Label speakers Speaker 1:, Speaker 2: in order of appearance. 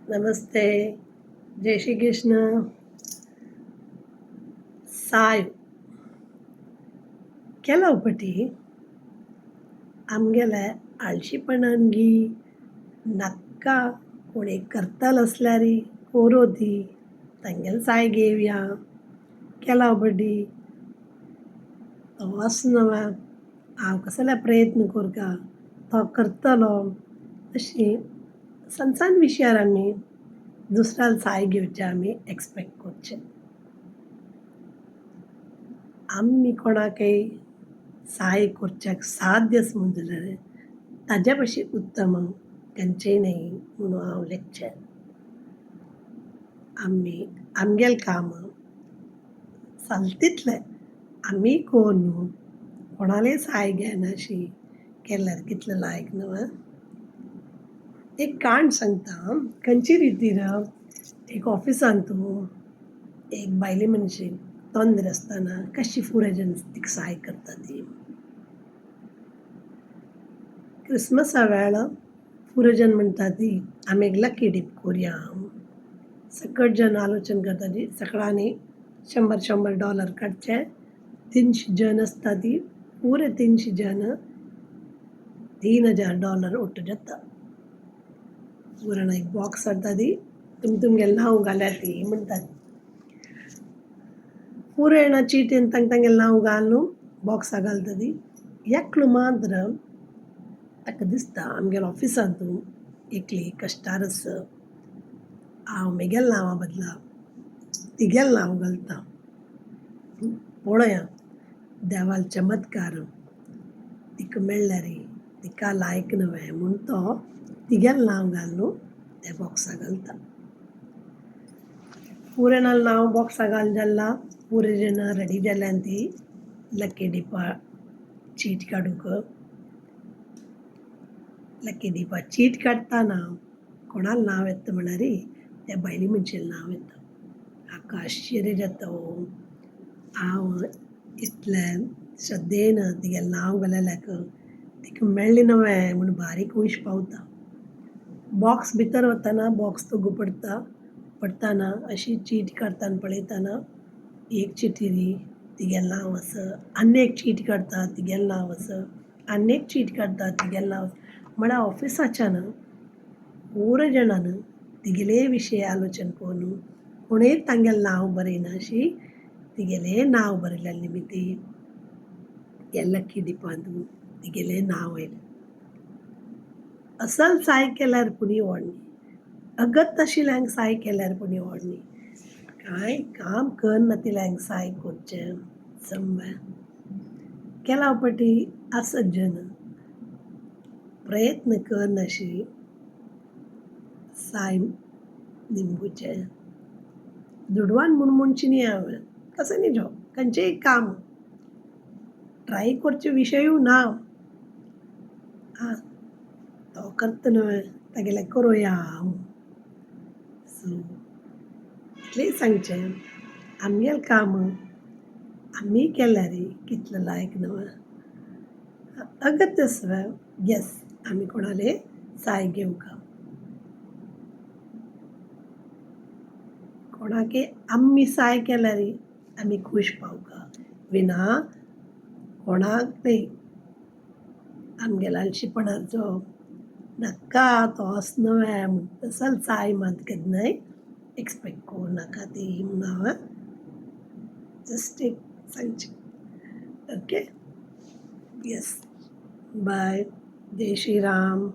Speaker 1: नमस्ते. जय श्री कृष्ण. साय ಕೆಲವೊಬ್ಬಟಿ आमगेले आळशीपणांगी नक्का कोणी करतल असल्यारी कोरोती तांगेले साय घेवया ಕೆಲವೊಬ್ಬಟಿ तो वचनवा हांव कसले प्रयत्न करता तो करतलो अशी सन विशयार आमी दुसऱ्याल साय घेवचे आमी एक्सपेक्ट करचे. आमी कोणाकय साय करच्याक साध्यच म्हूण जाल्यार ताज्या भाशी उत्तम खंयचेय न्हय म्हणून हांव लेखचें. आमी आमगेलें काम जाता तितलें आमी कोन्न कोणालेय साय घेयनाशी केल्यार कितलें लायक न्हू. एक काण सांगता खंयचे रितीन एक ऑफिसांत एक बायले मनशेक तोंदर आसतना कशी फुडें तिका साय करता ती. क्रिसमसा वेळा पुरजन म्हणटा ती आमी एक लकी डीप करुया. सकट जन आलोचन करता ती सकाळांनी $100 काडचे 300 जन आसता ती पुरे 300 जन $3000 ओट्ट जाता. पुराण एक बॉक्स हाडटा ती तुमगेलें नांव घाल्यार ती म्हणटा ती. पुरे जाणा चीटीन तांगेलें नांव घाल न्हू बॉक्सा घालता ती. एकलो मात्र ताका दिसता आमगेल्या ऑफिसांत एकली कश्टार आसा. हांव म्हगेल्या नांवा बदला तिगेलें नांव घालता. पळोवया देवाल चमत्कार तिका मेळ्ळ्यार तिका लायक न्हय म्हूण तो तिगेलें नांव घाल न्हू त्या बॉक्सा घालता. पुरे नाल नांव बॉक्सा घाल जाल्ला पुरे जन रेडी जाल्यान ती लकी डिपा चीट काडूंक. लकी डिपा चीट काडटाना कोणालें नांव येता म्हळ्यार त्या बायले मनशेलें नांव येता. हाका आश्चर्य जाता हांव इतलें श्रद्धेन तिगेलें नांव घालेल्याक तिका मेळ्ळें न्हय म्हूण बारीक उंच पावता. बॉक्स भितर वतना बॉक्स तो पडटाना अशी चीट काडटाना पळयतना एक चिटीर तिगेलें नांव आसा. आनी एक चीट काडटा तिगेलें नांव आसा. आनी एक चीट काडटा तिगेलें नांव म्हळ्यार ऑफिसाच्यान पुरे जाणान तिगेले विशयी आलोचन करून कोणेय तांगेलें नांव बरयना अशी तिगेलें नांव बरयल्या निमित्ती ह्या लकी डिपांत तिगेलें नांव येयलें. असल साय केल्यार पुणी व्हडली अगत आशिल्ल्यांक साय केल्यार पुणी व्हडली. कांय काम करनातिल्ल्यांक साय करचें समवें. ಕೆಲವೊಬ್ಬಟಿ आसत जन प्रयत्न करनाशी साय निंबूचे दुडवान मुणमुणची न्ही हांवें कसं न्ही जो खंयचेय काम ट्राय करचे विशयूय ना. तो करता न्हय तागेलें करुया हांव. सो इतलेंय सांगचें आमगेलें काम आमी केल्यार कितलें लायक न्हय. अगत्य आसल्यार येस आमी कोणालेय साय घेवंक. कोणाकय आमी साय केल्यार आमी खूश पावंक विना कोणाकय आमगेल्या आळशीपणाचो नक्का तो असो न्हय म्हूण तसल साय मात केन्नाय एक्सपेक्ट करूं नाका ती म्हूण हांव जस्ट एक सांगचें. Okay yes bye. जय श्री राम.